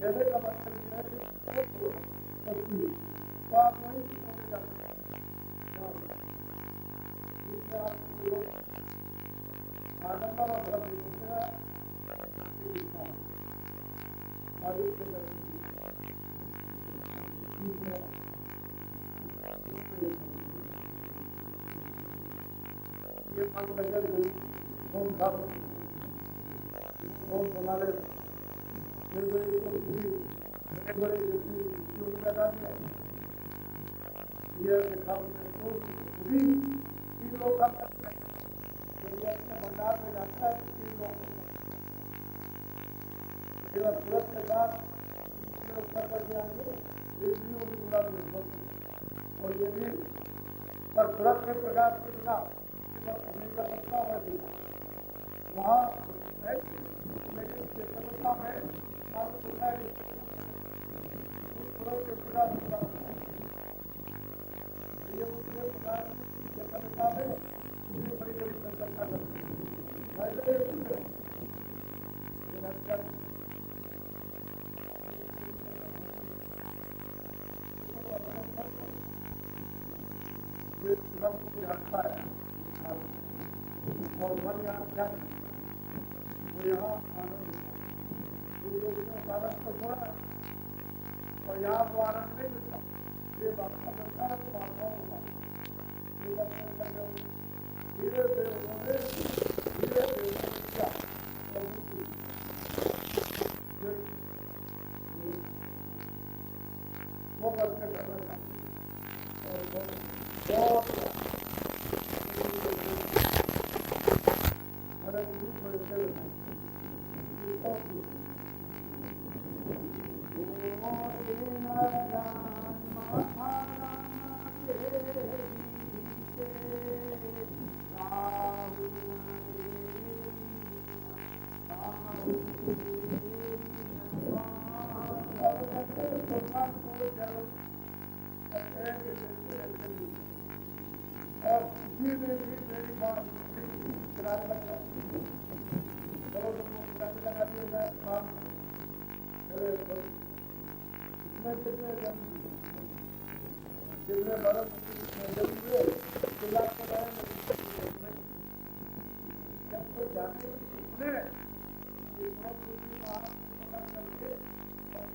कहने का मतलब यह है कि सच्ची तो आप वही सीखोगे जाते जिसमें आपको लोग आडम्बर और धर्म दूसरा मालिक से ये मन नजर गुरु कौन था कौन संभाले फिर बड़े बड़े व्यक्ति लगा दिया ये देखा भी 3 लोग का यदि अपने भंडार में जाता है तो 3 लोग केवल सूरत के साथ उत्तर करके आएंगे देवियों की गुलाब निर्भर और ये भी पर सूरत के प्रकाश के बिना अपनी का सकता है वहाँ है लेकिन चेतनता में मालूम होता है सूरत के प्रकाश के साथ ये उसके प्रकार की चेतनता में इसलिए बड़ी बड़ी संकल्पना करती है ये श्रम को रखता है और मन यहाँ क्या वो यहाँ आनंद आनंद को छोड़ा और यहाँ वो आनंद नहीं मिलता ये बात का करता है तो भावनाओं होगा ये दर्शन कर जाओगे धीरे से उन्होंने धीरे से क्या वो करके करना चाहिए और हमारे गुरु में और किसी ने भी मेरी बात किराए लगा दिया जितने बरस जब कोई जाने सुने ये करके और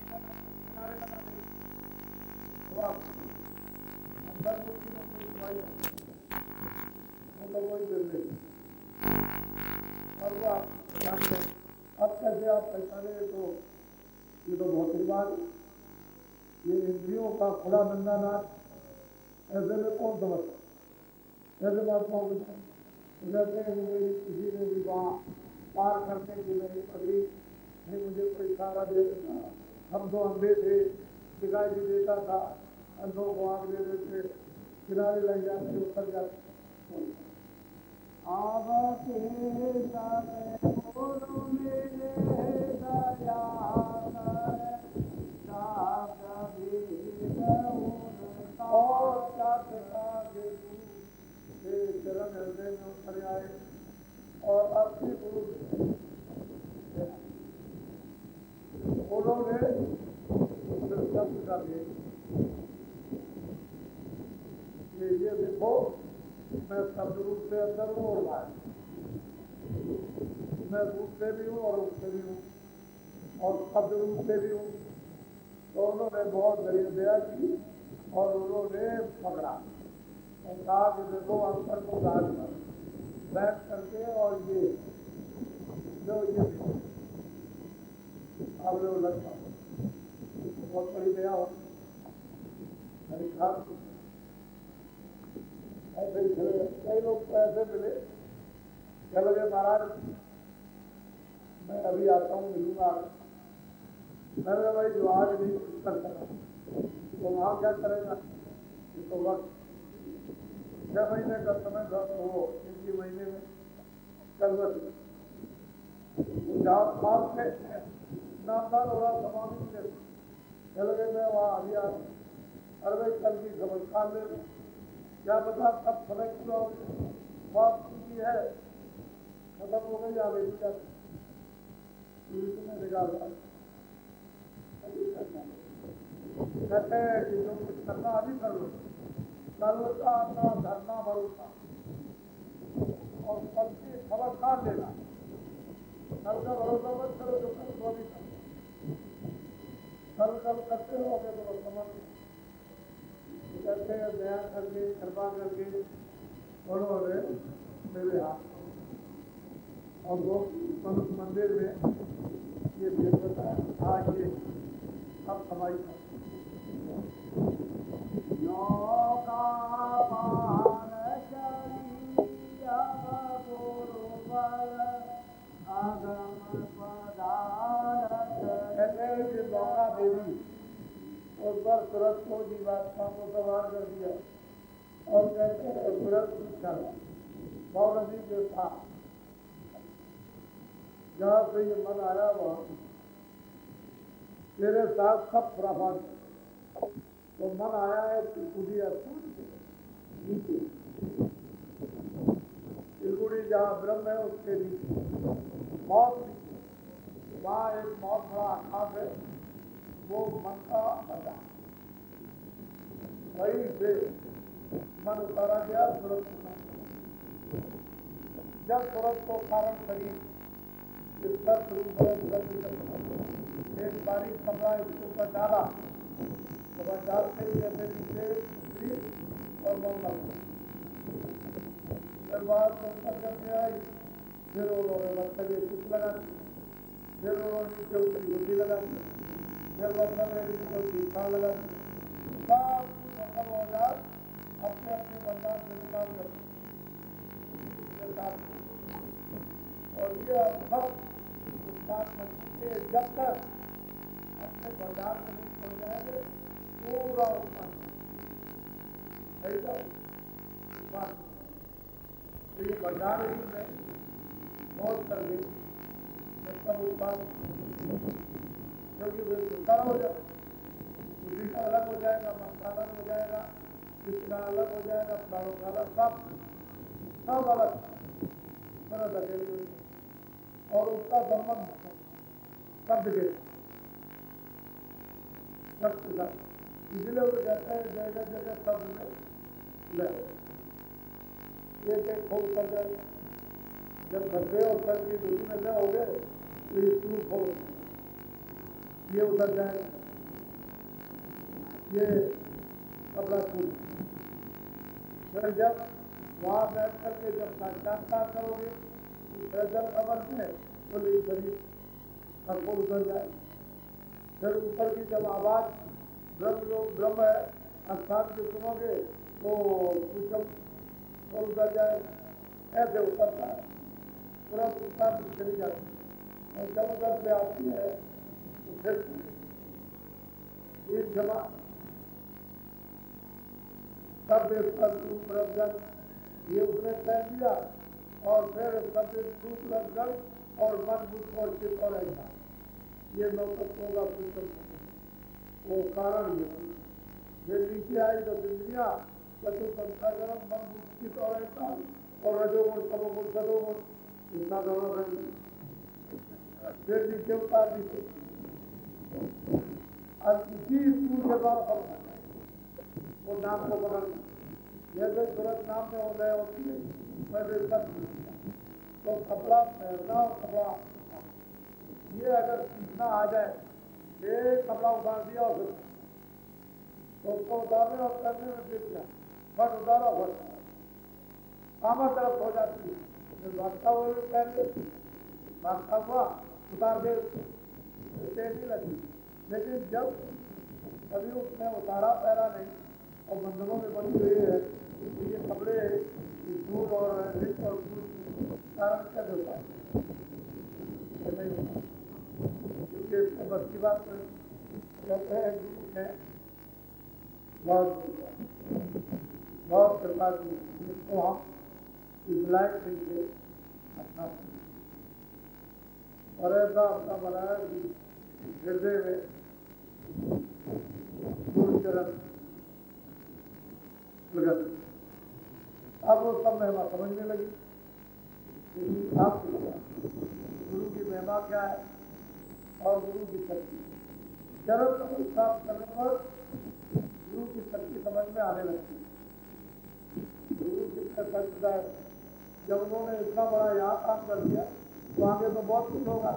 किनारे लगा दे अंदर कोई दवाई मतलब वही कर और वो आप ध्यान दें अब कैसे आप पहचाने तो ये तो बहुत बात ये इंद्रियों का खुला नंगा नाच ऐसे में कौन समझता ऐसे महात्मा कहते हैं मेरी किसी ने भी वहाँ पार करने की मेरी पगड़ी नहीं मुझे कोई सहारा दे देता हम तो अंधे थे दिखाई भी देता था अंधों को आग दे देते किनारे लग जाते उतर जाते आवाज़ बोलो मेरे दया और चरण हृदय में उतर आए और अपनी गुरु उन्होंने शब्द का ये देखो मैं शब्द रूप से अंदर हूँ और बाहर मैं रूप से भी हूँ और रूप से भी हूँ और शब्द रूप से भी हूँ तो उन्होंने बहुत दया की और उन्होंने पकड़ा और कहा कि देखो अंतर को गाल कर बैठ करके और ये जो ये अब लोग लगता बहुत बड़ी दया हो ऐसे ही चले कई लोग ऐसे मिले क्या लगे महाराज मैं अभी आता हूँ मिलूंगा मैंने भाई जो आज नहीं कुछ कर सका तो वहाँ क्या करेगा तो वक्त 6 महीने का समय था तो वो 1 महीने में कल बस जहाँ खास से नामदार हो रहा समाधि मिले चल गए मैं वहाँ अभी आ अरे भाई कल की खबर काल ले लो क्या पता कब समय पूरा हो गया बात की है खत्म हो गई आ गई क्या निकाल रहा कहते हैं कि जो कुछ करना अभी कर लो, कल का अपना धरना भरोसा और कल की खबर ना लेना। कल का भरोसा मत करो, जो कल को भी कल करते रहोगे तो समझ कहते हैं दया करके कृपा करके उन्होंने मेरे हाथ और वो मंदिर में ये भेद बताया। आज ये अब हमारी देवी उस पर तुरंत को जीवात्मा को सवार कर दिया और कहते हैं तुरंत पूछा मौलवी जो था जहाँ से ये मन आया वह तेरे साथ सब खुराफात तो मन आया है त्रिकुटी त्रिकुटी जहाँ ब्रह्म है उसके नीचे मौत वहाँ एक बहुत बड़ा आकाश है, वो मन का बता वही से मन उतारा गया सूरत जब सूरत को कारण शरीर इस पर एक बारीक कपड़ा इसके ऊपर डाला तो वह डालते ही जैसे नीचे स्त्री और मोहम्मद फिर बात उत्तर करके आई, फिर उन्होंने बच्चे कुछ लगा फिर उन्होंने नीचे उसकी बुद्धि लगा दी, फिर बच्चा को तीखा लगा दी, सब कुछ खत्म हो जाए अपने अपने बंदान से निकाल कर और ये सब जब तक अपने भंडार में नहीं पड़ जाएंगे पूरा उत्पादन तो ये भंडार ही में बहुत कर गई सब उत्पादन क्योंकि वे सारा हो जाए बुद्धि का अलग हो जाएगा, मन का अलग हो जाएगा, चित्त का अलग हो जाएगा, प्राणों का अलग, सब अलग तरह अकेली और उसका संबंध शब्द के इसलिए वो कहते हैं जगह जगह शब्द में ले एक खोल कर जाए जब खतरे और सर की दूरी में न हो गए तो ये सूर खोल ये उतर जाएगा, ये कपड़ा सूर फिर जब वहाँ बैठ करके जब साक्षात्कार करोगे जब खबर में तो ये शरीर हर को उतर जाए। फिर ऊपर की जब आवाज ब्रह्म लोग ब्रह्म है स्थान के सुनोगे तो कुछ उतर जाए, ऐसे उतरता है तुरंत उत्तर चली जाती है और जब उधर से आती है तो फिर एक जमा सब रूप ये उसने तय किया और फिर सब रूप रखकर और मन बुद्ध और चित्त और ऐसा ये नौ तत्वों का सूचन वो कारण ये फिर नीचे आई तो इंद्रिया चतुर्संख्यागरम मन बुद्ध चित्त और ऐसा और रजोगुण तमोगुण सदोगुण इतना दोनों रहेंगे फिर नीचे उतार दी और इसी स्कूल के द्वारा वो नाम को बदलना जैसे तुरंत नाम में हो गए होती है वैसे तो कपड़ा पहनना और कपड़ा ये अगर सीखना आ जाए ये कपड़ा उतार दिया और फिर तो उसको उतारने और करने में सीख जाए फट उतारा फट आमा तरफ हो जाती है भागता हुआ भी पहन ले भागता हुआ उतार दे नहीं लगी लेकिन जब कभी उसने उतारा पहला नहीं और बंधनों में बनी हुई है तो ये कपड़े दूध और रिच और दूध कारण कैसे होता है नहीं होता क्योंकि बस की बात कहते हैं है बहुत कृपा की जिसको हम इस लाइक से अपना और ऐसा अपना बनाया कि हृदय में गुरुचरण अब वो सब महिमा समझने लगी आप गुरु की महिमा क्या है और गुरु की शक्ति चरण कमल प्राप्त करने पर गुरु की शक्ति समझ में आने लगती है। गुरु कितने सच्चा है, जब उन्होंने इतना बड़ा यहाँ काम कर दिया तो आगे तो बहुत कुछ होगा।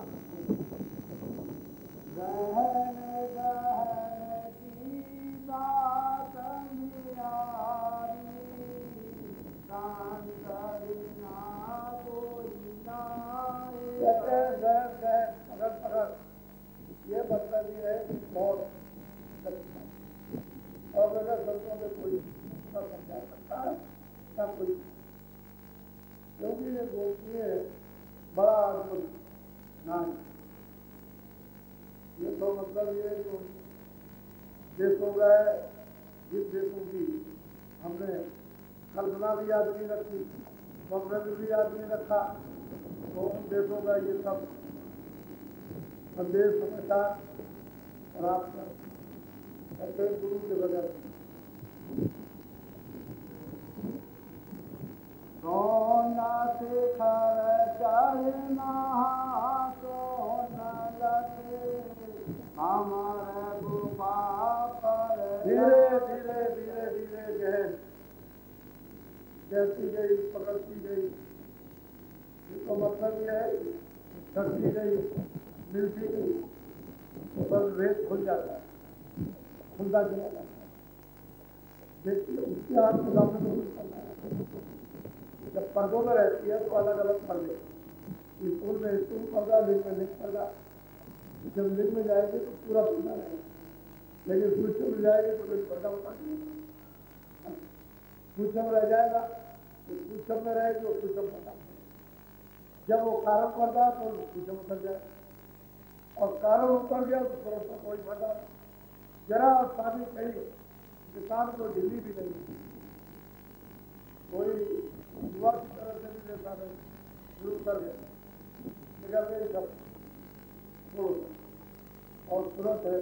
अगर ये मतलब ये है कि बहुत और अगर संतों में कोई समझा सकता है ना कोई, क्योंकि ये गोपनीय बड़ा अद्भुत ज्ञान। ये तो मतलब ये जो देशों गए, जिन देशों की हमने कल्पना भी याद नहीं रखी, स्वप्न भी याद नहीं रखा, तो उन देशों का ये सब संदेश समाचार प्राप्त करते गुरु के बगैर। सोना शिखर चढ़ना सोना लगे हमारे गुफा पर धीरे धीरे धीरे धीरे गहन जैसी गई पकड़ती गई, इसका मतलब यह है चढ़ती गई मिलती गई तो बस वेद खुल जाता है, खुलता चला जाता है। देखिए उसके हाथ में सामने तो कुछ करना है। जब पर्दों में रहती है तो अलग अलग पर्दे, स्कूल में स्कूल पर्दा, लिंग में लिंग पर्दा। जब लिंग में जाएगी तो पूरा पर्दा रहेगा, लेकिन सूक्ष्म में जाएगी तो कोई पर्दा होता नहीं। सूक्ष्म रह जाएगा तो सूक्ष्म में रहेगी और सूक्ष्म पर्दा। जब वो कारण पर्दा तो सूक्ष्म उतर जाएगा, और कारण उतर गया तो तुरंत कोई पर्दा नहीं। जरा शादी कही किसान को ढीली भी नहीं, कोई युवा की तरफ से भी लेता नहीं, शुरू कर गया निकल गई सब और तुरंत है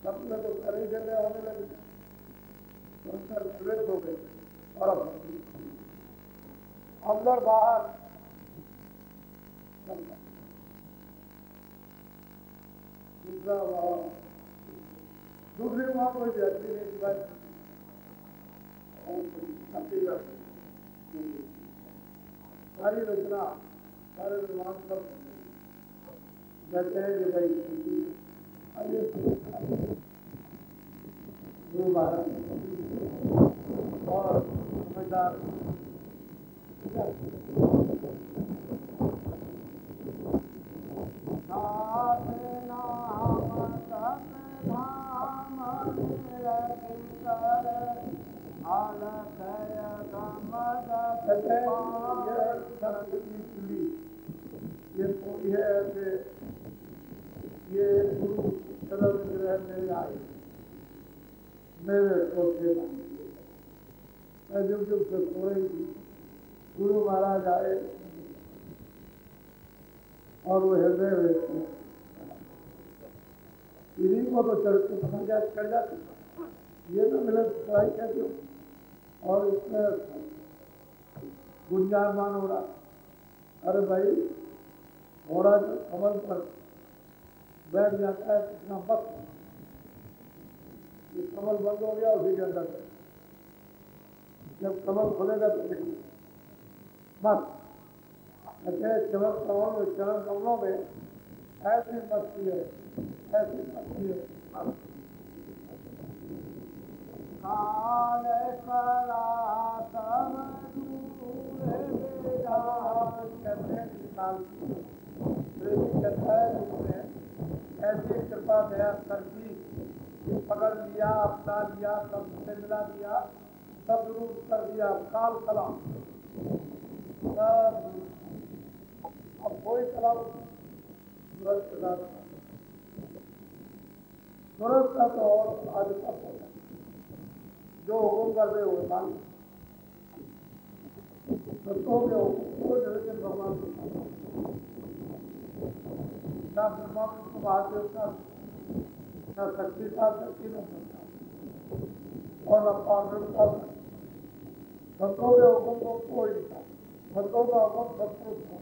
सब में तो कर ही देने होने लगे, प्रवेश हो गए और अंदर बाहर दूसरा वहाँ दूसरी वहाँ कोई व्यक्ति नहीं की बात सारी रचना सारे निर्माण सब कहते हैं कि भाई गुरु महाराज और समझदार ये थोड़ी है ऐसे ये गुरु चरण ग्रह मेरे आए मेरे सोचे मैं जब जब से सो रही थी गुरु महाराज आए और वो हृदय में इन्हीं को तो चढ़ते चढ़ जाते ये तो मिले पढ़ाई कैसे हो, और इसमें गुंजायमान हो रहा। अरे भाई घोड़ा जो कमल पर बैठ जाता है कितना वक्त, ये कमल बंद हो गया उसी के अंदर, जब कमल खुलेगा तो देखिए बस कहते हैं चरण कमलों में ऐसी मस्ती है, ऐसी मस्ती है। ऐसी कृपा दया कर दी, पकड़ लिया, अपना लिया, सबसे मिला दिया, सब रूप कर दिया, काल कला अब कोई कला सूरज का तो और आज तक होगा जो हुक्म कर दे वो मान सत्यों के हुक्म जैसे भगवान ना ब्रह्मा को बाहर देवता न शक्ति का शक्ति न सकता और न पार्वती का सत्यों के हुक्म को कोई नहीं, सत्यों का हुक्म सत्पुरुष हो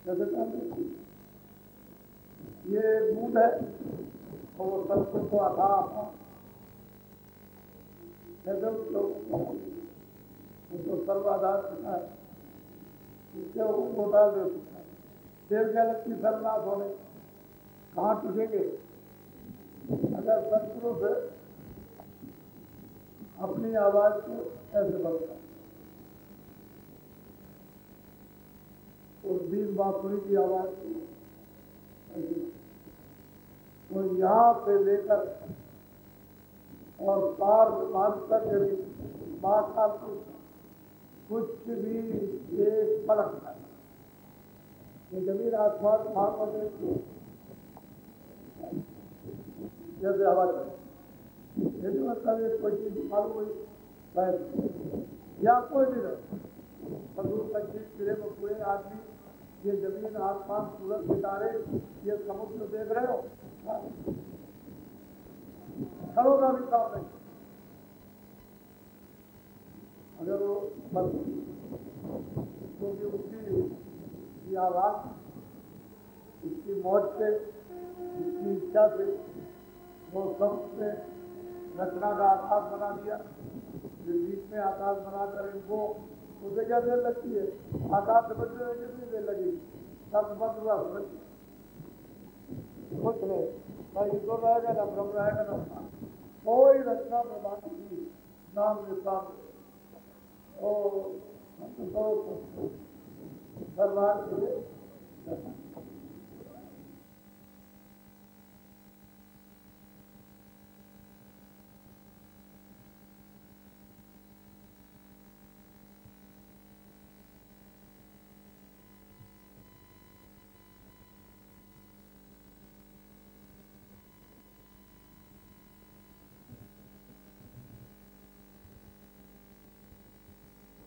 जैसे कहते ये मूड है और वो सबको को आता तो सर्वाधार है, इसके ऊपर डाल दे सकता है। शेर क्या लगती सर्वनाश होने, कहाँ टिकेंगे? अगर सत्पुरुष से अपनी आवाज को ऐसे बढ़ता और 20 बांसुरी की आवाज तो यहाँ से लेकर और पार मान तक यदि महाकाल कुछ भी एक पलक है, ये जमीन आसमान भाग जैसे आवाज यदि मतलब एक कोई चीज मालूम हुई या कोई भी मजदूर संगीत किले में पूरे आदमी, ये जमीन आसमान सूरज सितारे ये समुद्र देख रहे हो, खड़ों का भी काम नहीं। अगर वो क्योंकि उसकी आवाज, उसकी मौत से, उसकी इच्छा से वो सबसे रचना का आकाश बना दिया, बीच में आकाश बनाकर इनको उसे क्या देर लगती है? आकाश से बचने में कितनी देर लगेगी? सब बंद हुआ समझ कुछ नहीं, ना ईश्वर रहेगा ना ब्रह्म रहेगा ना कोई रचना प्रमाण की नाम निशान दरबार के लिए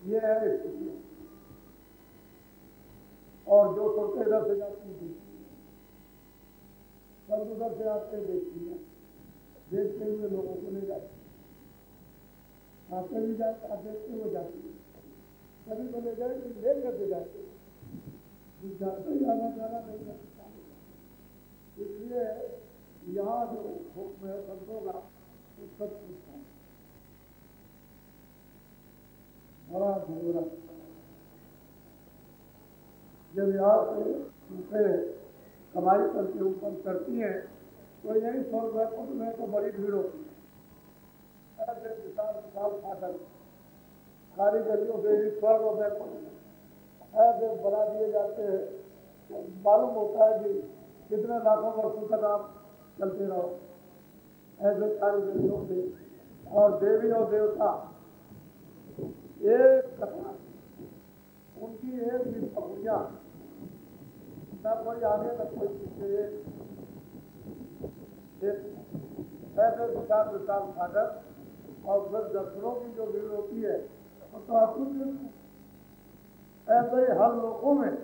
ये है स्थिति। और जो सुनते इधर से जाती है सब उधर से आते देखती है, देखते हुए लोगों को ले जाती है, आते भी जाते, देखते हुए जाती है, कभी तो ले जाए ले करके जाते जाते जाना जाना नहीं करता। इसलिए यहाँ जो हुक्म है संतों का सब पूछता है बड़ा घोरा। जब यहाँ से कमाई करके ऊपर करती है तो यही 100 रुपये कुछ में तो बड़ी भीड़ होती है। ऐसे विशाल विशाल फाटक सारी गलियों से 100 रुपये कुछ ऐसे बना दिए जाते हैं, तो मालूम होता है कि कितने लाखों वर्षों तक आप चलते रहो ऐसे सारी गलियों से। और देवी और देवता एक कथा, उनकी एक भी पगड़ियाँ न कोई आगे न कोई पीछे, ऐसे विशाल विशाल फाटक और फिर दर्शनों की जो भीड़ होती है वो तो अद्भुत। ऐसे ही हर लोगों में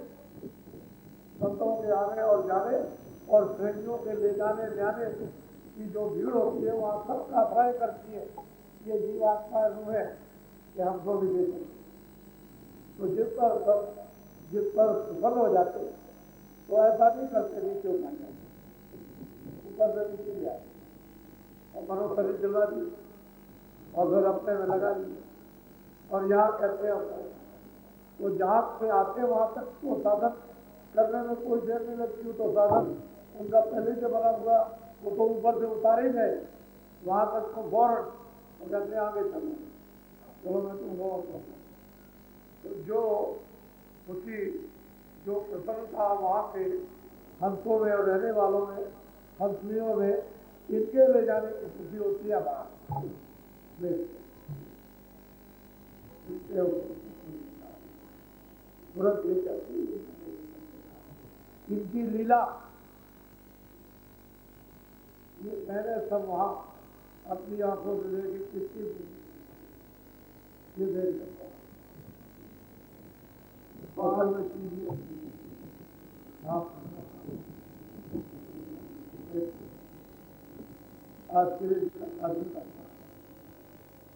संतों के आने और जाने और प्रेमियों के ले जाने जाने की जो भीड़ होती है वहाँ सब काफराएं करती है, ये जीवात्मा रूह है कि हमको भी दे सकते। तो जिस पर सफल हो जाते तो ऐसा नहीं करते नीचे उठा जाते, ऊपर से नीचे जाए और मनो शरीर जला दिए और फिर अपने में लगा दिए। और यहाँ कहते हैं तो जहाँ से आते वहाँ तक तो साधन करने में कोई देर नहीं लगती, तो साधन उनका पहले से बना हुआ वो तो ऊपर से उतारे गए वहाँ तक तो फौरन और कहते आगे चलो चलो मैं तुम गौर करता। तो जो उसकी जो प्रसन्नता वहाँ के हंसों में और रहने वालों में हंसनियों में इनके ले जाने की खुशी होती है बाहर तुरंत ले जाती है। इनकी लीला ये मैंने सब वहाँ अपनी आंखों से देखी, किसकी ये देख सकता बाहर में चीजें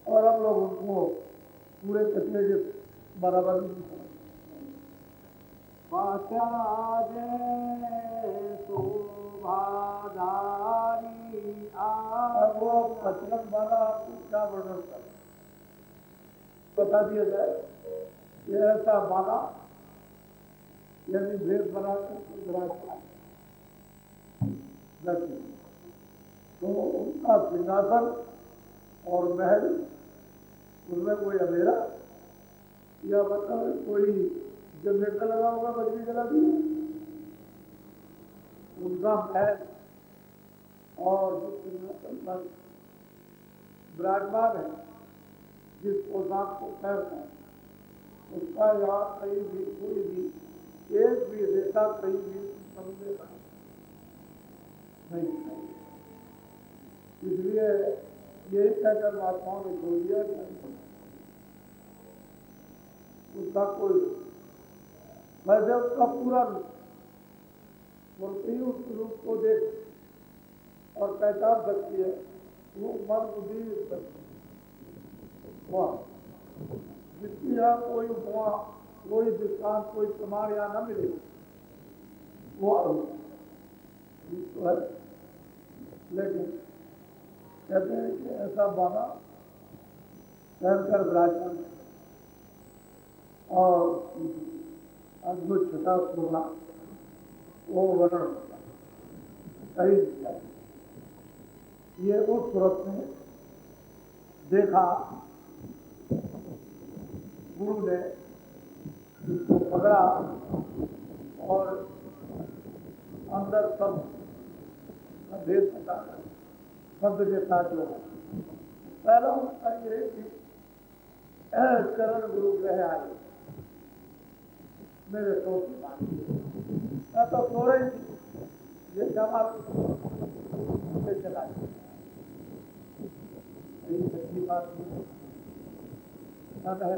और हम लोग उनको पूरे कचरे के बराबर नहीं समझते। शोभाधारी अब वो पचलन वाला आपको क्या वर्णन कर बता दिया जाए। ये ऐसा माना यदि भेद बनाकर बैठे तो उनका सिंहासन और महल उनमें कोई अंधेरा या मतलब कोई जनरेटर लगा होगा बजरी जला दी उनका महल और जो सिंहासन पर विराजमान है जिस पोशाक को पहनता है उसका यहाँ कहीं भी कोई भी एक भी रेखा कहीं भी समझे नहीं। इसलिए यही कहकर महात्माओं ने छोड़ दिया उसका कोई वैसे उसका पूरा रूप मूर्ति उस रूप को देख और पहचान सकती है वो मन बुद्धि जिसकी यहाँ कोई उपमा कोई दृष्टांत कोई प्रमाण यहाँ न मिले वो तो है। लेकिन कहते हैं कि ऐसा बाना पहनकर विराजमान और अद्भुत छटा पूर्णा वो वर्णन सही ये उस सूरत में देखा गुरु ने इसको पकड़ा और अंदर सब भेद पता शब्द के साथ लोग पहला होता ये कि चरण गुरु ग्रह आए मेरे सोच मैं तो सो रही थी ये जमा चला सच्ची बात है।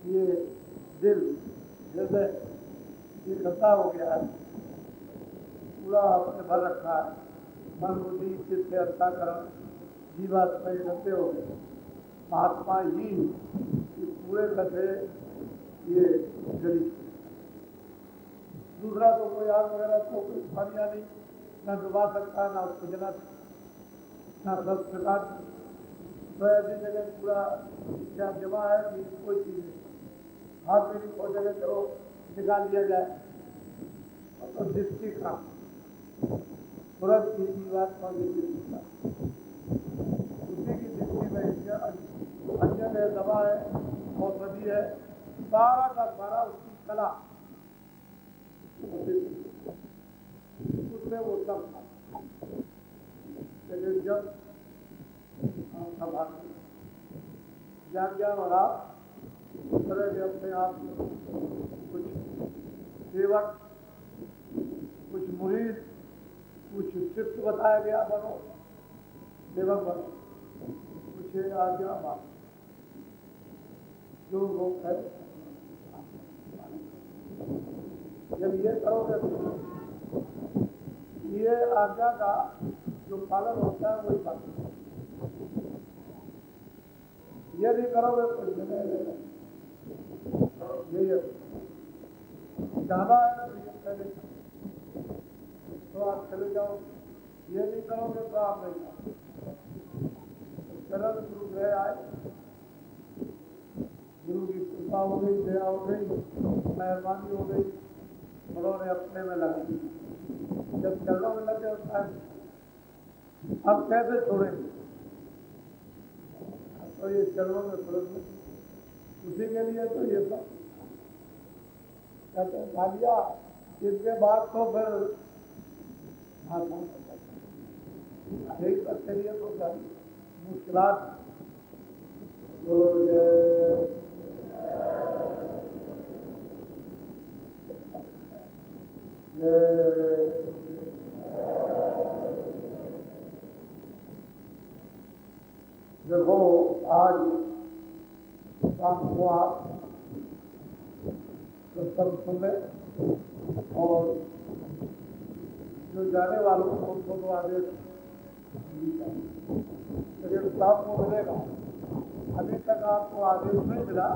ये दिल हृदय इकट्ठा हो गया है पूरा अपने भर रखा है मन बुद्धि चित्त से अंतःकरण जीवात्मा इकट्ठे हो गए महात्मा ही इस पूरे कथे ये गरीब दूसरा तो कोई आग वगैरह तो कोई पानिया नहीं न डुबा सकता ना उसको जला सकता न सब प्रकार तो ऐसी जगह पूरा क्या जमा है कि कोई चीज़ नहीं हाथ में नहीं पहुँचेगा चलो निकाल लिया जाए तो दृष्टि का तुरंत की जीवात्मा की दृष्टि का उसी की दृष्टि में अंजन है दवा है औषधि है सारा का सारा उसकी कला उसमें वो सब था। लेकिन जब ज्ञान और आप उस तरह के अपने आप कुछ सेवक कुछ मुरीद कुछ चित्त बताया गया बनो सेवक बनो कुछ आज्ञा बात जो लोग है जब ये करोगे तो ये आज्ञा का जो पालन होता है वही पालन ये नहीं करोगे तो यही ज़्यादा है ना ये पहले तो आप चले जाओ ये नहीं करोगे तो आप नहीं जाओ चरण गुरु गृह आए गुरु की कृपा हो गई दया हो गई मेहरबानी हो गई उन्होंने अपने में लगा जब चरणों में लगे होता है अब कैसे छोड़ेंगे तो ये चरणों में छोड़ेंगे उसी के लिए तो ये सब कहते हैं भालिया इसके बाद तो फिर यही करते लिए तो मुश्किलात देखो आज शाम को आप सत्संग सुन रहे और जो जाने वालों को उनको तो आदेश लेकिन आपको मिलेगा अभी तक आपको आदेश नहीं मिला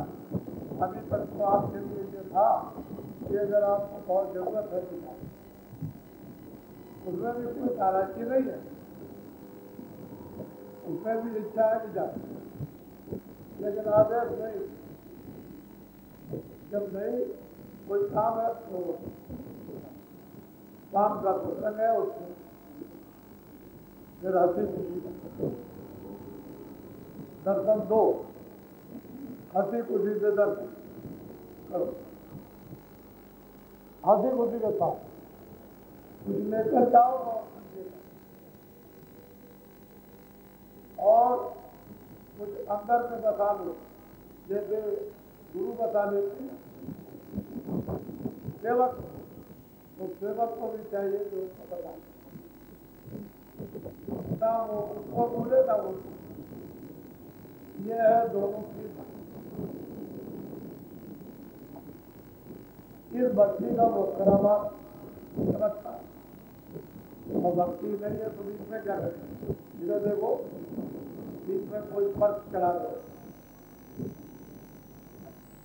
अभी तक तो आपके लिए ये था कि अगर आपको बहुत जरूरत है तो उसमें भी कोई नाराजगी नहीं है, उसमें भी इच्छा है कि जाए, लेकिन आदेश नहीं। जब नहीं कोई काम है तो काम का प्रसंग है, उसमें फिर हंसी खुशी दर्शन दो, हंसी खुशी से दर्शन करो, हंसी खुशी के साथ कुछ लेकर जाओ और कुछ अंदर में बसा लो, जैसे गुरु बता लेते हैं सेवक, तो सेवक को भी चाहिए कि उसको बता ना, वो उसको बोले ना वो। ये है दोनों की, इस भक्ति का वो खराबाद रखता है और भक्ति नहीं है तो बीच में क्या करें? इधर देखो बीच में कोई फर्क चढ़ा दो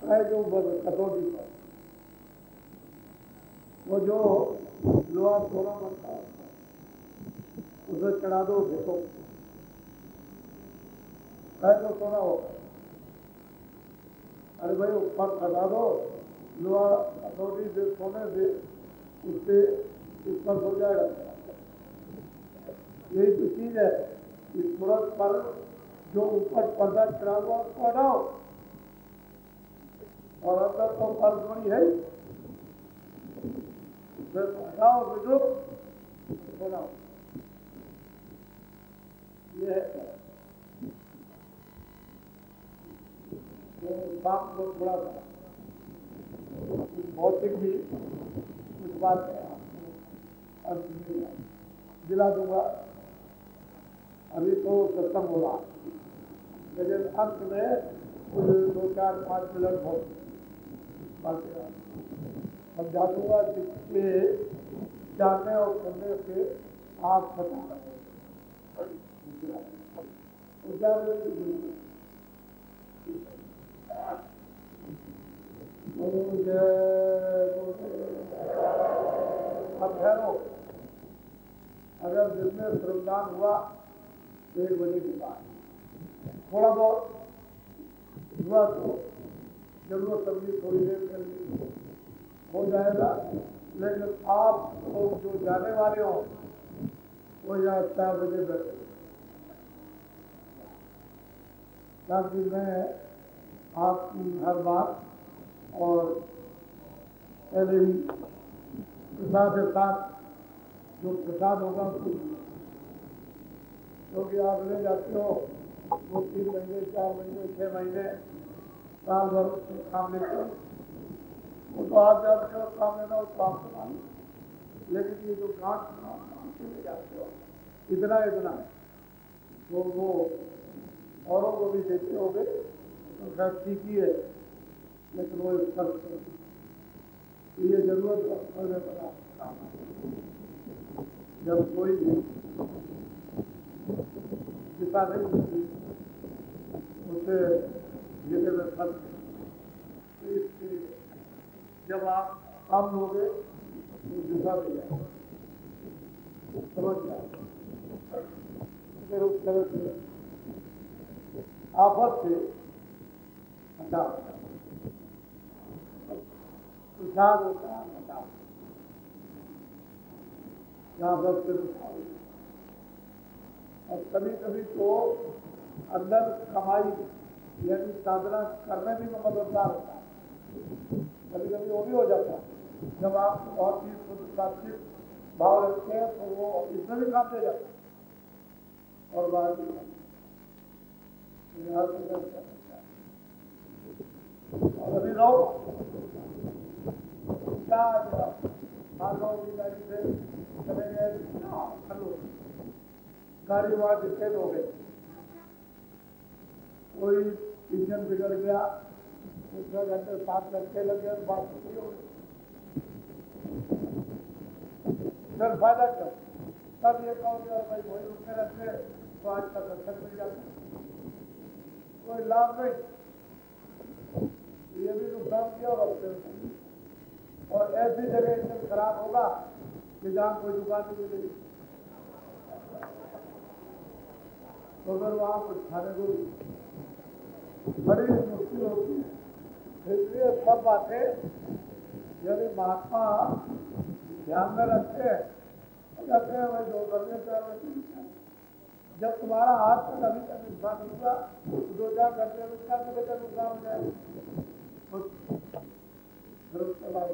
है जो कसौटी पर, वो जो लोहा सोना बनता है उसे चढ़ा दो, देखो है तो सोना होगा। अरे भाई ऊपर फंसा दो लोहा कसौटी से, सोने से, उससे ऊपर हो जाएगा। यही तो चीज है, इस तुरंत पर जो ऊपर पर्दा चढ़ा हुआ उसको हटाओ और अंदर तो फर्ज नहीं है, फिर हटाओ बिजो बनाओ। ये है बाप को थोड़ा सा भौतिक भी कुछ बात है अर्थ दिला दूंगा। अभी तो सत्संग हो रहा, लेकिन अंत में कुछ 2-4-5 मिनट बहुत बातें समझा दूंगा जिससे जानने और करने से आप बता अब ठहरो, अगर दिन में श्रमदान हुआ 1 बजे के बाद थोड़ा बहुत हुआ तो जरूरत समझी थोड़ी देर कर ली हो जाएगा, लेकिन आप लोग जो जाने वाले हो वो यहाँ 4 बजे बैठे, ताकि मैं आपकी हर बात और पहले ही प्रसाद के साथ जो प्रसाद होगा उसको, क्योंकि आप ले जाते हो 2-3 महीने 4 महीने 6 महीने साल भर उससे काम लेते हो, वो तो आप जाते हो काम लेना उसको आप बना, लेकिन ये जो गांठ ले जाते हो इतना इतना तो वो औरों को भी देते हो गए तो खैर ठीक ही है, लेकिन वो फर्क ये जरूरत पड़ने पड़ा। जब कोई दिशा नहीं होती उसे जिले में फर्क, तो इसलिए जब आप काम लोगे तो दिशा भी जाए, समझ जाए, फिर उस तरह से आफत से हटा प्रसाद होता है, हटा यहाँ पर फिर और कभी कभी तो अंदर कमाई यानी साधना करने भी मददगार होता है, कभी कभी वो भी हो जाता है। जब आप बहुत ही सात्विक भाव रखते हैं तो वो इसमें भी काम दे जाता है और बाहर भी और अभी रहो गाड़ी से चले गए, गाड़ी वहाँ डिस्टेंस हो गई, कोई इंजन बिगड़ गया, 2 घंटे 7 घंटे लगे और बात नहीं हो गई, फिर फायदा क्या? तब ये कहोगे और भाई वही रुकने रहते तो आज तक दर्शन मिल जाता, कोई लाभ नहीं, ये भी नुकसान किया और ऐसी जगह इंजन खराब होगा कि जहाँ कोई दुकान नहीं मिलेगी, तो अगर वहाँ कुछ खाने को बड़ी मुश्किल होती है। इसलिए सब बातें यदि महात्मा ध्यान में रखते हैं तो कहते हैं भाई जो करने से जब तुम्हारा हाथ तक अभी तक नुकसान होगा तो 2-4 घंटे में क्या तक नुकसान हो जाएगा। फिर उसके बाद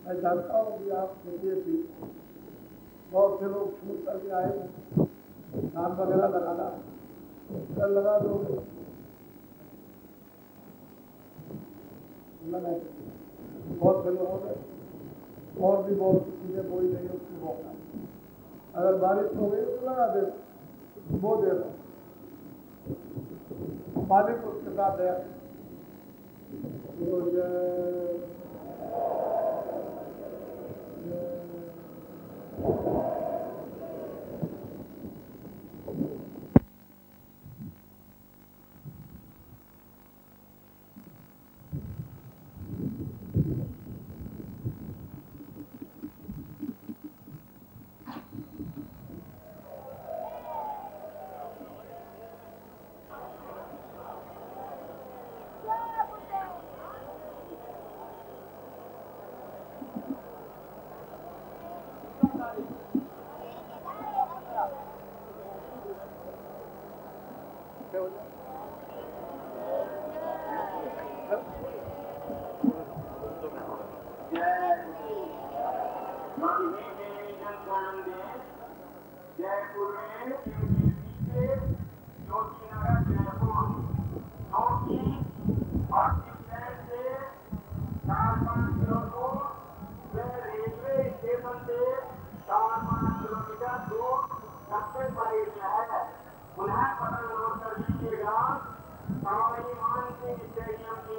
मैं जानता हूँ कि आप सोचिए थी बहुत से लोग छूट करके आए धान वगैरह लगाना कल लगा दो बहुत से लोगों ने और भी बहुत चीजें बोई नहीं उसकी मौका अगर बारिश हो गई तो लगा देना बो देना पानी को उसके साथ है उन्हें पता नोट कर लीजिएगा, सवाई मान सिंह स्टेडियम के